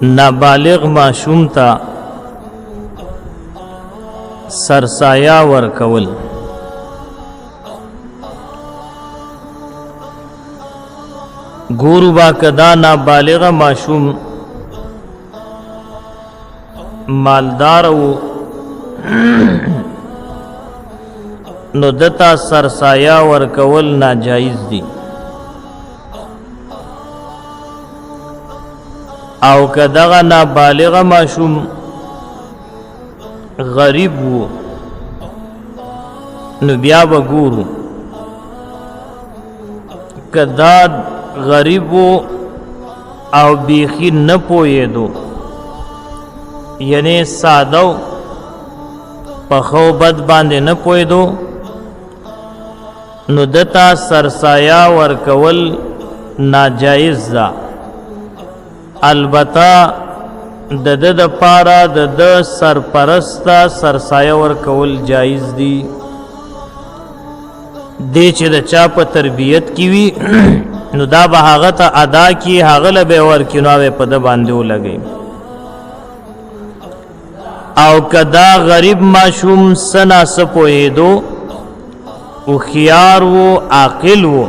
نابالغ معشوم تا سرسایا ورکول ګورو با کدا نابالغ معشوم مالدار وو نو دتا سرسایا ورکول ناجایز دی او کداغه نابالغ معشوم غریب وو نو بیا وګورو کدا غریب وو او بیخی نه پوهېدو یعنی ساده په خو بد باندې نه پوهېدو نو دتا سرسایا ورکول ناجایز ده البته د د پاره د سرپرستا سرسایه ورکول جایز دي دې چې د چا په تربیت کی وی نو دا به هغه ته ادا کی هغه له به ورکی نو په د باندې ولګي او کدا غریب معشوم سنا سپوهیدو او خيار وو عاقل وو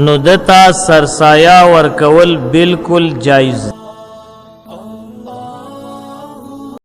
نو دتا سرسایا ورکول بالکل جایز